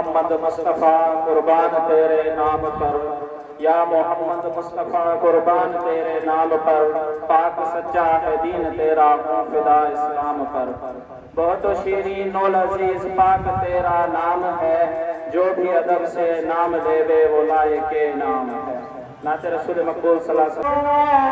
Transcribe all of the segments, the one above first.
मोहम्मद मुस्तफ़ा कुर्बान तेरे नाम पर, या मोहम्मद मुस्तफ़ा कुर्बान तेरे नाम पर, पाक सच्चा है दीन तेरा हूँ फिदा इस्लाम पर। बहुत शीरीन और अजीज पाक तेरा नाम है, जो भी अदब से नाम लेवे वो लायके नाम है। नाते रसूल मकबूल सल्लल्लाहु अलैहि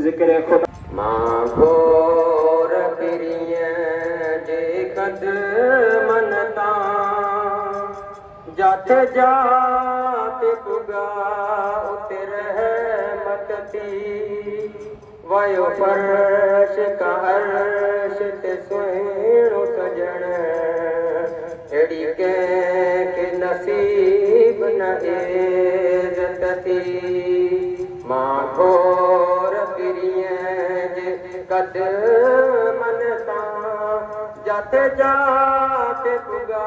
ज़िक्र खुदा मागोर पिरिये जे कदमन जाते जाते पुगा उते रहमत थी वयो फर्श का अर्श ते सुहिणो सजण अहिड़ी कंहिंखे नसीब न इज़त थी मां घोर पिरिये जे कदमन जाते जाते पुगा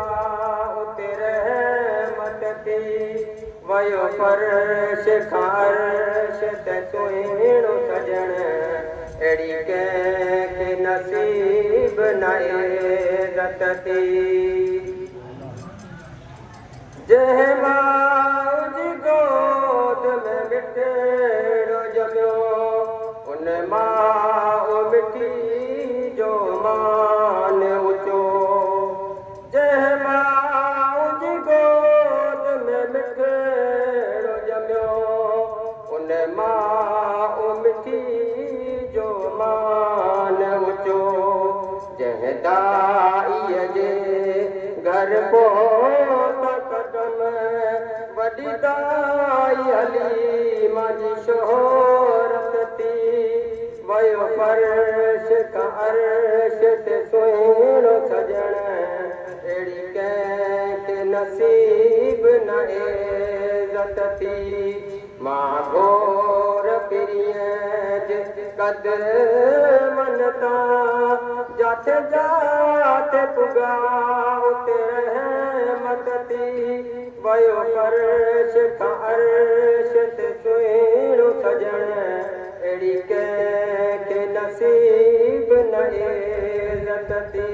उते रहमत थी वयो फर्श खां अर्श ते सुहिणो सजण अहिड़ी कंहिंखे नसीब न इज़त थी जंहिं माउ जी गोद में मिठड़ो ॼमियो उन माउ मिठी जो मान ऊचो जंहिं माउ जी गोद में मिठड़ो ॼमियो उन माउ मिठी जो मान ऊचो जंहिं दाईअ जे घर पहुता कदम वॾी दाई हली मुंहिंजी शोहरत थी वयो फर्श खां अर्श ते सुहिणो सजण अहिड़ी कंहिंखे नसीब न इज़त थी मां घोर पिरिये जे कदमन जाते जाते पुगा उते रहमत थी वयो फर्श खां अर्श ते सुहिणो सजण अहिड़ी कंहिंखे नसीब न इज़त थी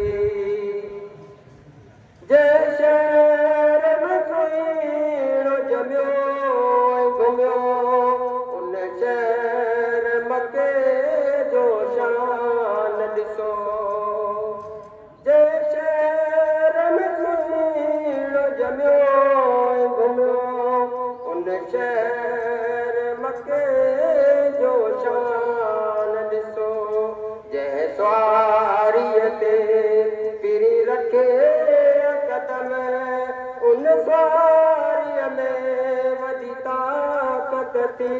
जंहिं शहर में सुहिणो ॼमियो घुमियो उन शहर मके जो शान ॾिसो जंहिं शहर में सुहिणो ॼमियो घुमियो उन शहर मके जो शान ॾिसो जंहिं सवारीअ ते पिरी रखे कदम उन सवारीअ में वॾी ताक़त थी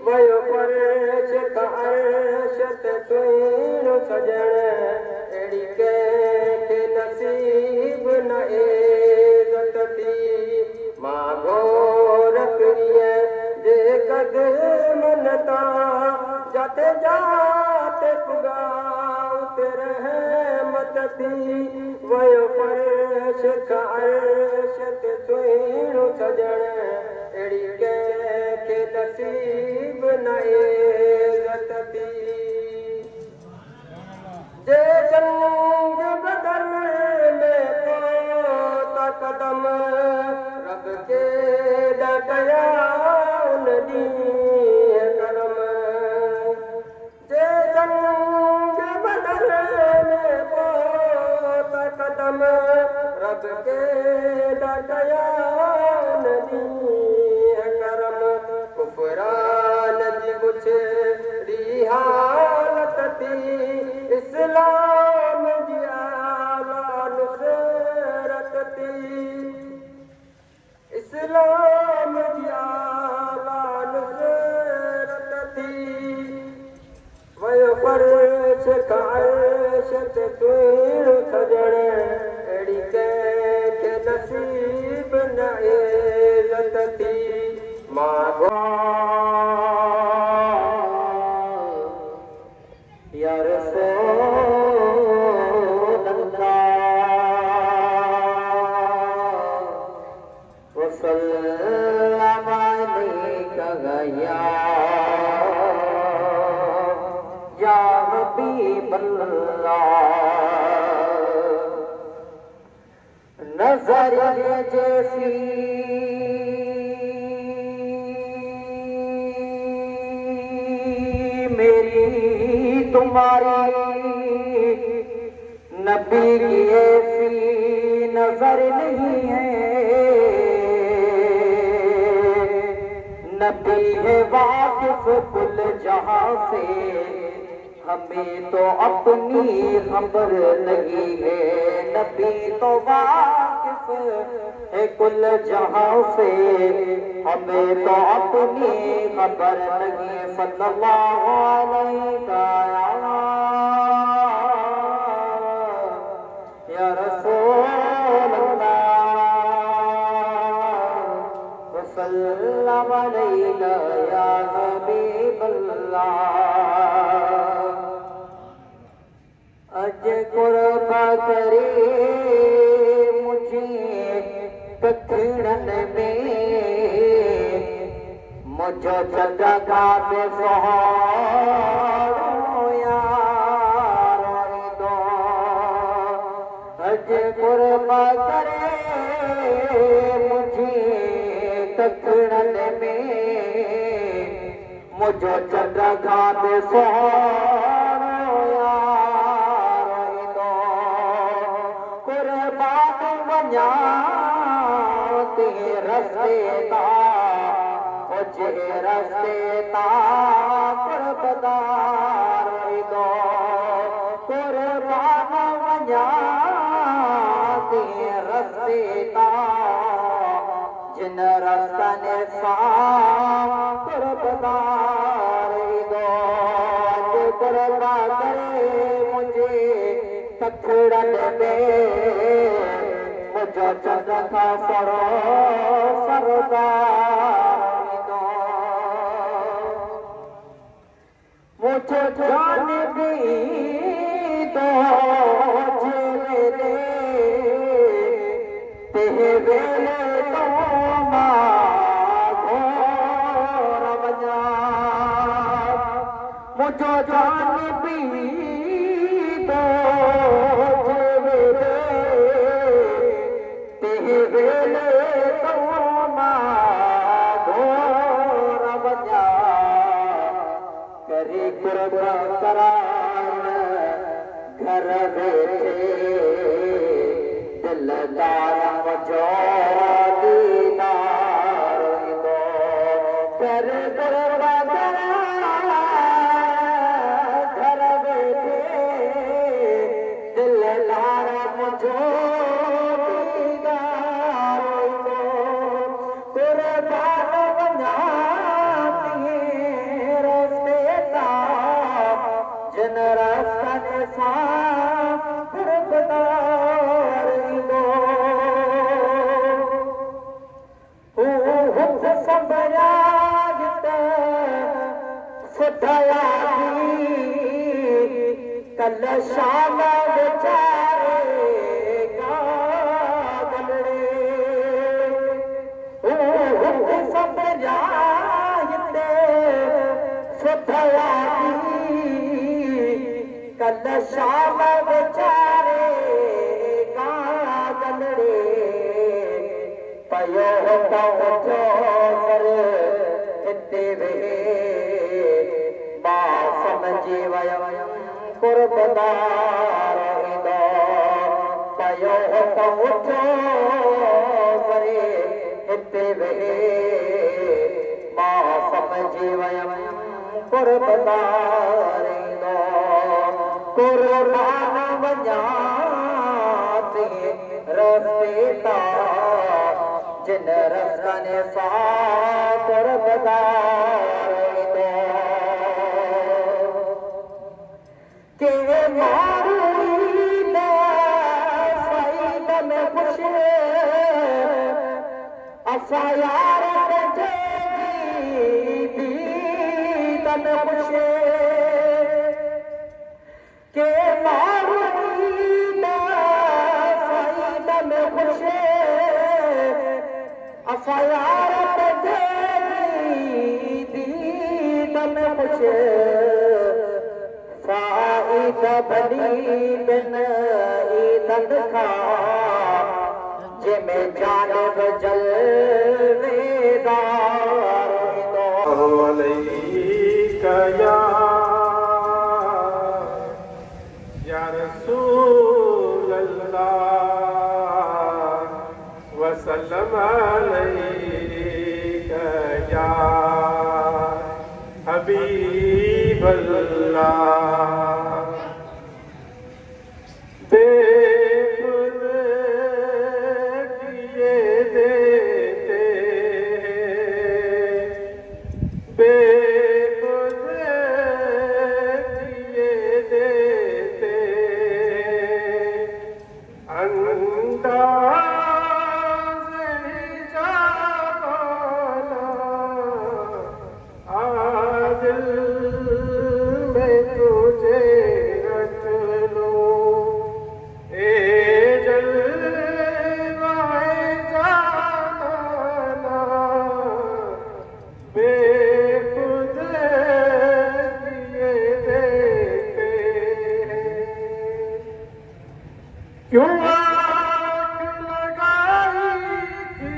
वयो फर्श खां अर्श ते सुहिणो सजण अहिड़ी कंहिंखे नसीब न इज़त थी मां घोर पिरिये जे कदमन जाते जाते पुगा उते रहमत थी वयो फर्श खां अर्श ते सुहिणो सजण अहिड़ी कंहिंखे नसीब न इज़त थी जे जंग बदल में पहुता कदम रब के कया उन दी है करम जे जंग बदर में पोता कदम रब के डटया नदी है करम कुफरान जी कुछ हालत थी इस्लाम जी आला नुसरत थी इस्लाम जी आला नुसरत थी वयो फर्श खाइश ते तूं खजण अहिड़ी कंहिंखे नसीब न इज़त थी मां या रसूल अल्लाह वसल्लम अलैका या हबीब अल्लाह नजर जैसी मेरी तुम्हारी नबी की ऐसी नजर नहीं है नबी है वाकिफ कुल जहां से हमें तो अपनी खबर नहीं है नबी तो वाकिफ है कुल जहां से हमें तो अपनी खबर नहीं सल्लल्लाहु अलैहि या रसूल अल्लाह वसल्लम अलैका या हबीब अल्लाह अज कुर्बा करे मुझे कथड़न में मुझो जगा पे सोहारो यार दो अज कुर्बा करे मुझे कथड़न में मुझो जगा पे सोहारो यार दो कुर्बान वञा ते रस्ते ता जे रस्ते ता कुर्बदार दो कुर्बान वञा ते रस्ते ता जिन रस्तनि सां कुर्बदार दो कुर्बा करे मुझे तखड़न में मुझो चरखा सरो सरदार दो मुझे जान भी दो मेरे तेरे तो घोर बजा मुझो जान भी दो करे कुर्बा करार घर बैठे दिलदार मुझो दीदार दो करे कुर्बा करार घर बैठे दिलदार मुझो जिन रस्तनि सां कुर्बदार ईंदो हू संभरिया गित सुठया कल शाम वीचारे गागलड़े हू संभरिया गित सुठया कल शाम वीचारे गागलड़े पयो जो कर हिते वे मां समझी वयम कुर्बदार ईंदो पयो त उठो वरी हिते वे मां समझी वयम कुर्बदार ईंदो कुर्बान वञा ते रस्ते तां जिन रस्तनि सां कुर्बदार ईंदो के माण्हू ईंदा सईद में ख़ुशि असां यार पंहिंजी दीद में ख़ुशि के माण्हू ईंदा सईद में ख़ुशि असां यार पंहिंजी दीद में ख़ुशि साईद भली बिन ईदनि खां जंहिंमें जानब जलवेदार ईंदो अलैका या रसूल अल्लाह वसल्लम अलैका या हबीब अल्लाह बेखुद किए देते बेखुद किए देते अंदाज़ हिजाबाना आदिल में तुझे रख लूं ए जलवाए जाना बेखुद किए देते क्यों आग लगाई थी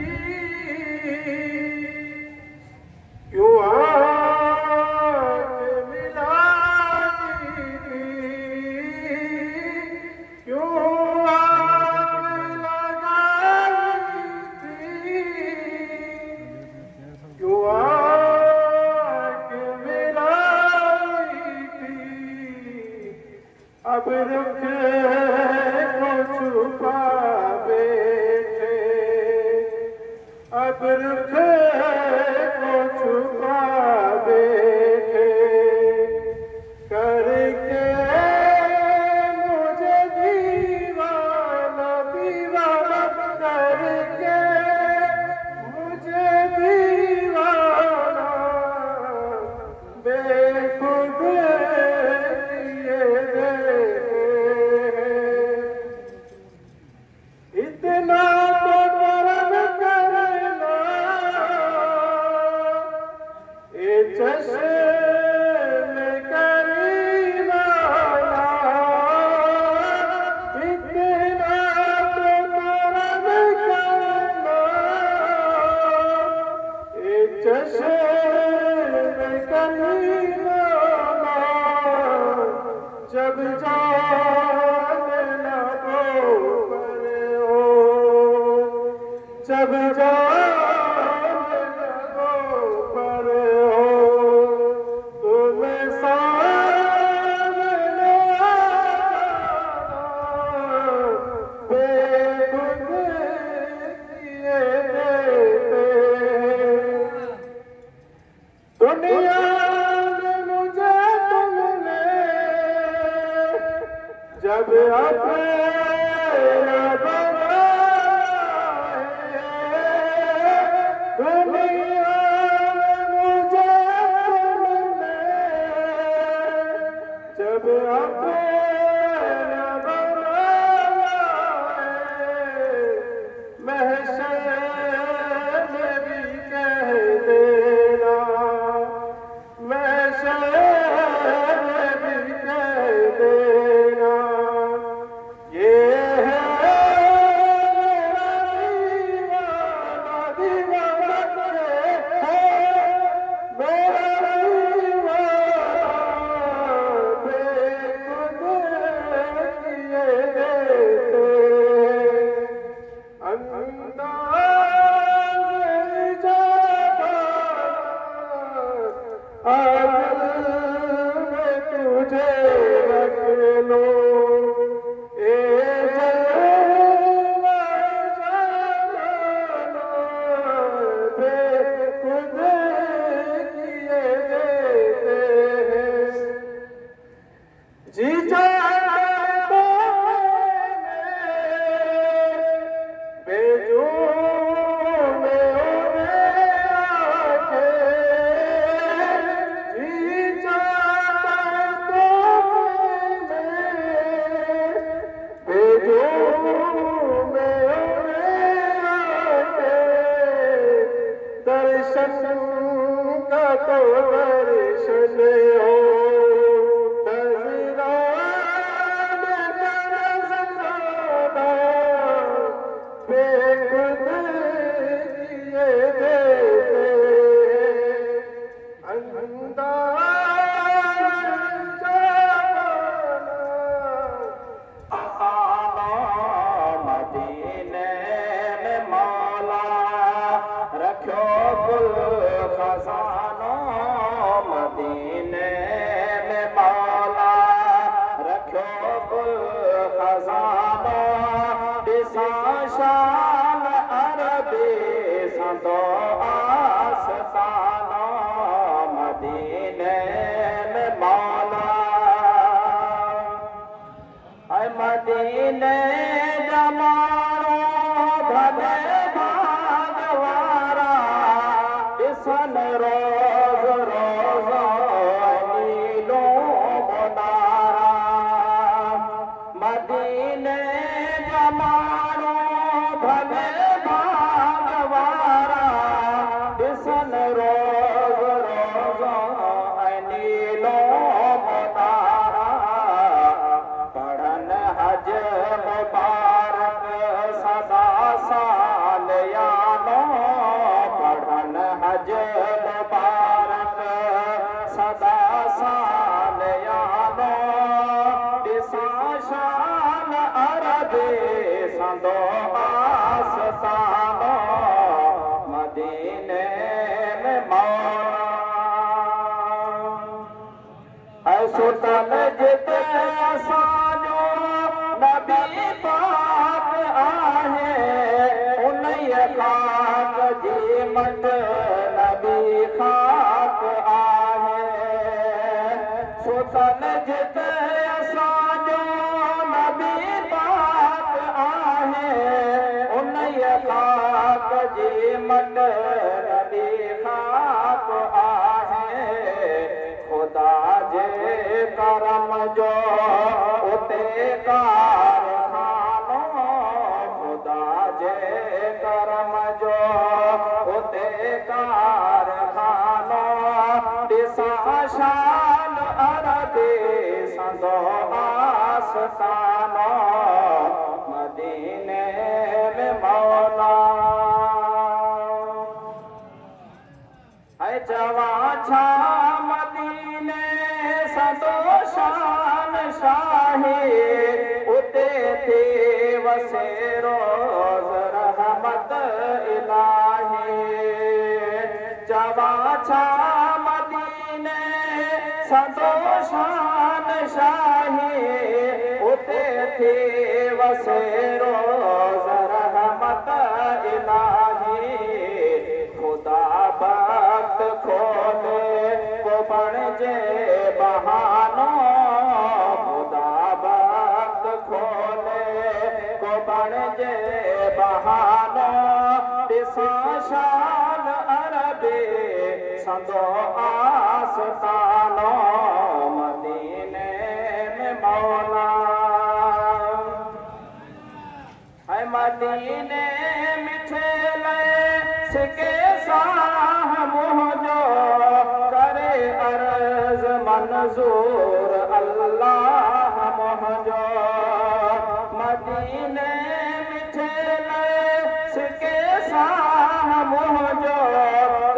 क्यों आग मिलाई थी क्यों आग लगाई थी क्यों आग मिलाई थी अब रुख को छुपा बैठे अब रुख को छुपा बैठे करके मुझे दीवाना दीवाना करके मुझे दीवाना बेखुद किए देते इतना तो कर्म करना ये चश्मे करीमाना इतना तो कर्म करना ये चश्मे करीमाना जब जान ना दो पर हो जब जान ना दो पर हो तुम्हें सामने आना बेखुद किए देते दुनिया में मुझे तुमने जब अपना बनाया है दुनिया में मुझे तुमने जब अपना बनाया है महशर में भी कह देना महशर में भी कह देना ये आज मैं तुझे रख लूं ए जलवा जलाना बेखुद किए देते हैं जी जाता बेजू में उन्हें आके जी जाता तो बेजू में उन्हें आके दर्शन का तो दर्शन हो मदीने जमानो भले भागवारा ॾिसन रोज़ रोज़ नीलो मुनारा मदीने जमानो भले भागवारा ॾिसन रोज़ रोज़ नीलो मुनारा हज मुबारक सदा साल यानो पढ़न हज मुबारक सदा साल यानो ॾिसा शान अरबे संदो आस्तानो मदीने में मौला सुतन जिते असांजो नबी पाक आहे उन्हीअ खाक जी मट नबी खाक आहे सुतन जिते असांजो नबी पाक आहे उन्हीअ खाक जी मट नबी खाक आहे खुदा जे करम जो उते कारखानो खुदा जे करम जो उते कारखानो ॾिसा शान अरबे संदो आस्तानो मदीने में मौला जवा छा मदीने संदो शान शाही उते थी वसे रोज़ रहमत इलाही जवा छा मदीने संदो शान शाही उते थी वसे रोज़ रहमत इलाही खुदा वक्त खोले को बणजे बहानो खुदा वक्त खोले को बणजे बहानो ॾिसा शान अरबे संदो आस्तानो मदीने में मौला है मदीने मिठे सिके साह मुझो करे अर्ज मंजूर अल्लाह मुझो मदीने मिठे सिके साह मुझो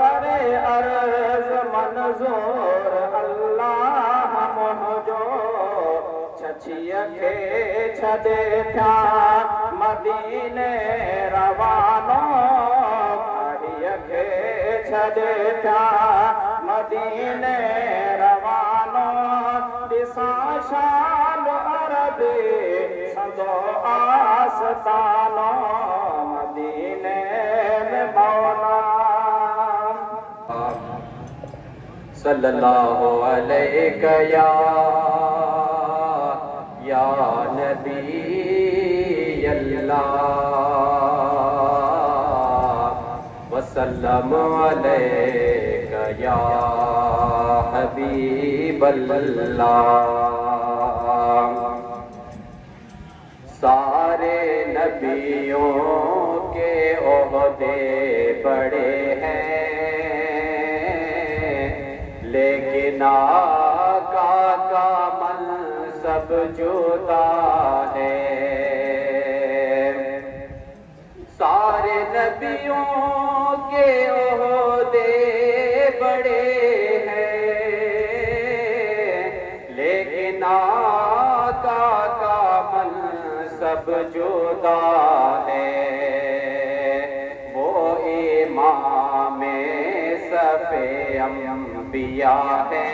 करे अर्ज मंजूर अल्लाह मुझो छछिया के छदे था मदीने रवानो छॾे था मदीने आस्ताना मदीने में मौला। सल्लल्लाहु अलैहि या नबी अल्लाह वसल्लम अलैका या हबीब अल्लाह। सारे नबियों के ओहदे बड़े हैं, लेकिन आका का मनसब जुदा है। सारे नबियों के ओहदे बड़े हैं, लेकिन आका का मनसब जुदा है। वो इमाम सफ़े अंबिया है,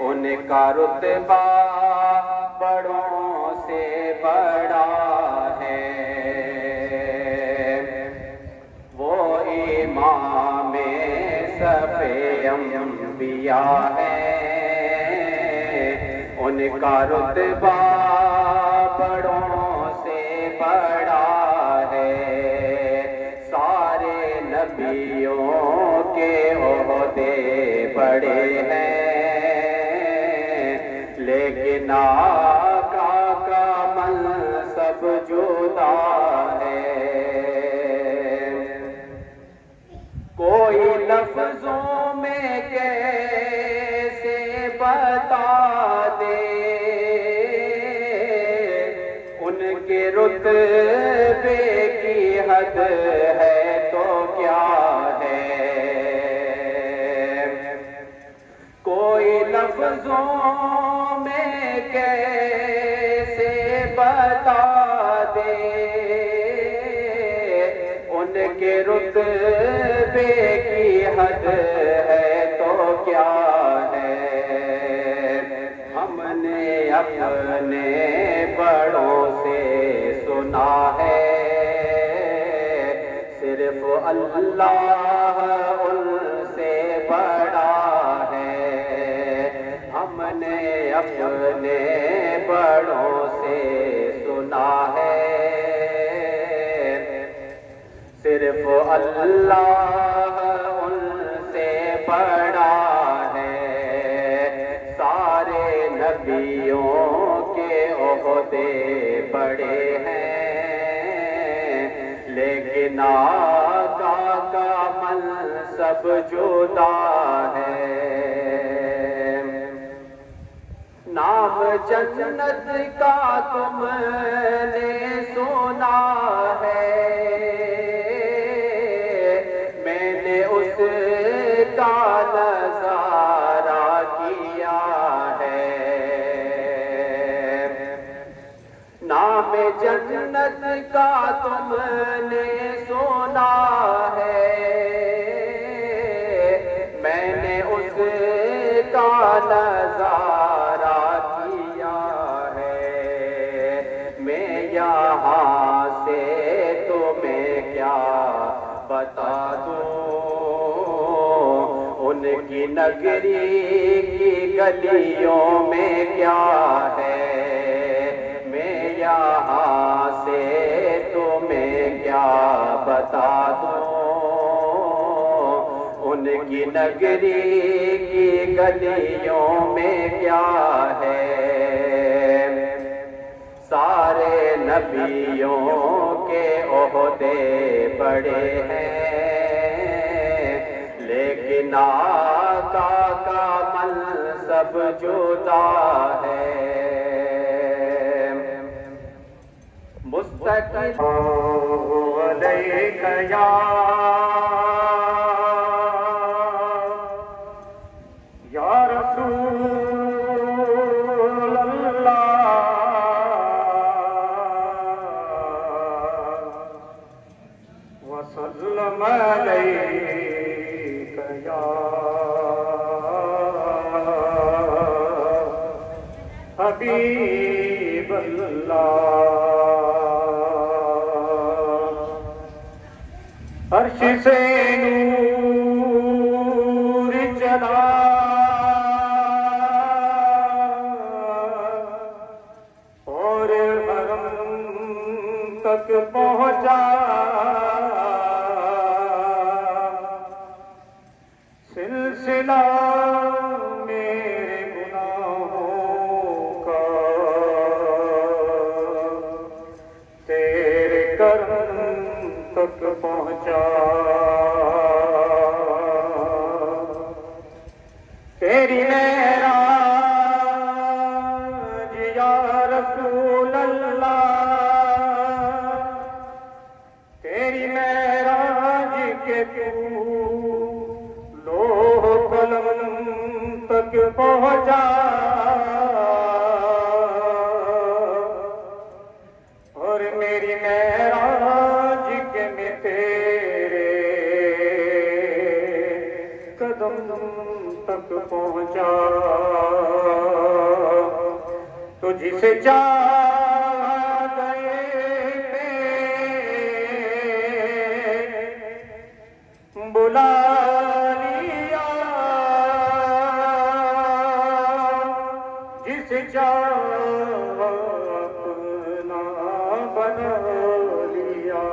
उनका रुतबा बड़ों से बड़ा है। वो इमाम सफ़े अंबिया है, उनका रुतबा बड़ों से बड़ा है। सारे नबियों के ओहदे बड़े हैं, लेकिन आका का मनसब जुदा है। कोई लफ्जों में कैसे बता दे, उनके रुतबे की हद है तो क्या है। कोई लफ्जों में कैसे बता दे, उनके रुतबे की हद है तो क्या है। हमने अपने बड़ों से सुना है, सिर्फ अल्लाह उनसे बड़ा है। हमने अपने बड़ों से सुना है, सिर्फ अल्लाह उनसे बड़ा है। सारे नबियों के ओहदे बड़े हैं, लेकिन आका का मनसब जुदा है। नाम जन्नत का तुमने सुना है, मैंने उसका नज़ारा किया है। नाम जन्नत का तुमने सुना है, मैंने उसका नज़ारा किया है। मैं यहाँ से तुम्हें क्या बता दूँ, उनकी नगरी की गलियों में क्या है। मैं यहाँ से तुम्हें क्या बता दूँ, उनकी नगरी की गलियों में क्या है। सारे नबियों के ओहदे बड़े हैं, लेकिन आका का मनसब जुदा है। मुस्तक़िल अलैका या रसूल अल्लाह वसल्लम अलैका या हबीब अल्लाह। से नूर चला और हरम तक पहुंचा, सिलसिला मेरे गुनाहों का तेरे करम तक पहुंचा। तेरी मेराज या रसूल अल्लाह, तेरी मेराज के तू लोह कलम तक पहुंचा और मेरी मेराज के में तेरे कदम तक पहुंचा। तुझसे चाह गए बुला लिया, जिसे चाह अपना बना लिया।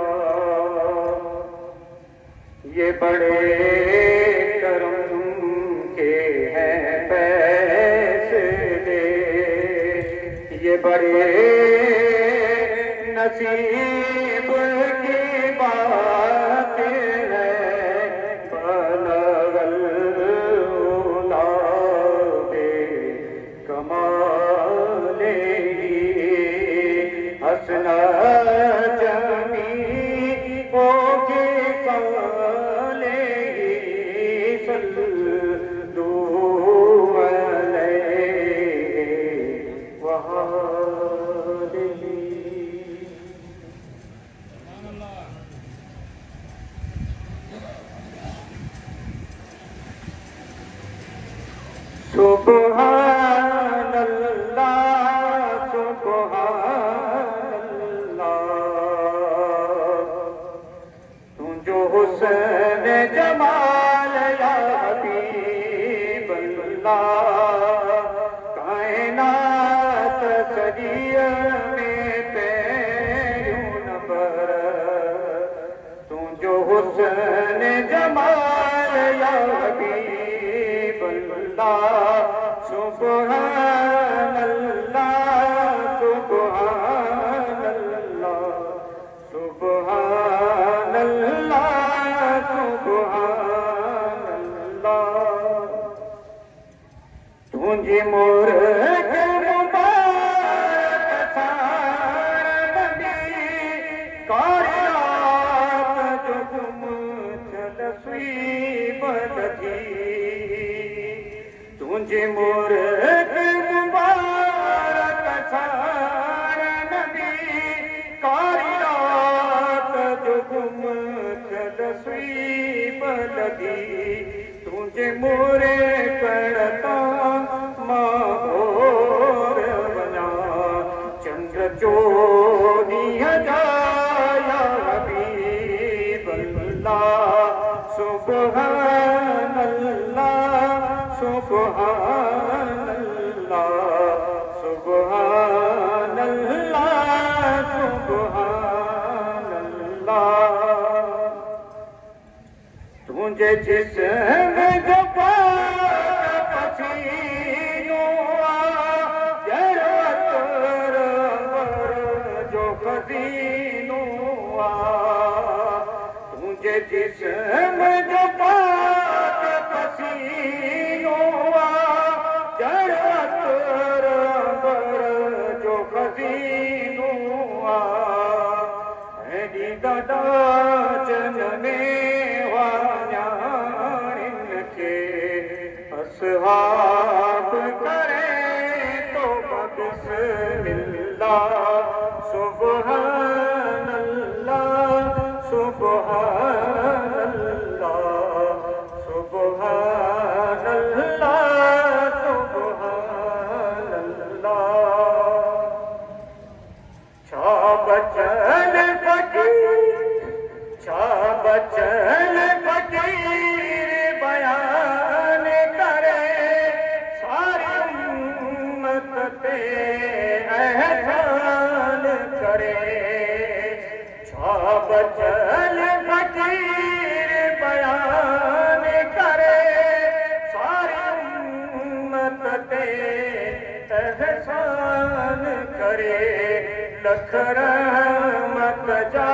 ये बड़े करम के हैं फैसले, ये बड़े नसीब की बात है। बलगल उला बे कमाले हसना जमी ओ के साले सल्लू अलैहि वआलिहि। सुब्हान अल्लाह सुब्हान अल्लाह, तू जो हुस्न जमाल या हबीब अल्लाह, कायनात सजिया में पैरूं न पर, तू जो हुस्न जमाल या हबीब अल्लाह। सुब्हान अल्लाह सुब्हान अल्लाह सुब्हान अल्लाह सुब्हान अल्लाह। तुझे मोर के मुबारक नबी कायनात जो तुम चलसी बदती। तुझे मोर के मुबारक सारा नबी कायनात जो गुम चलसी बलगी। तुझे मोरे करता माहोर बना, चंद्र चोरी हजाया हबीब अल्लाह। सुब्हान अल्लाह सुब्हान अल्लाह सुब्हान अल्लाह सुब्हान अल्लाह। तुझे जिस्म जो पसीनों जरत जो खजीनों, तुझे जिस्म जो पसीनों जरत जो खजीनों, दादा जनमे वान्यान के असहाब करें तो बिस्मिल्लाह। सुब्हान अल्लाह सुब्हान अल्लाह सुब्हान अल्लाह सुब्हान अल्लाह। छा बचन बचल फकीर बयान करे सारी उम्मत ते एहसान करे लख रहमत जा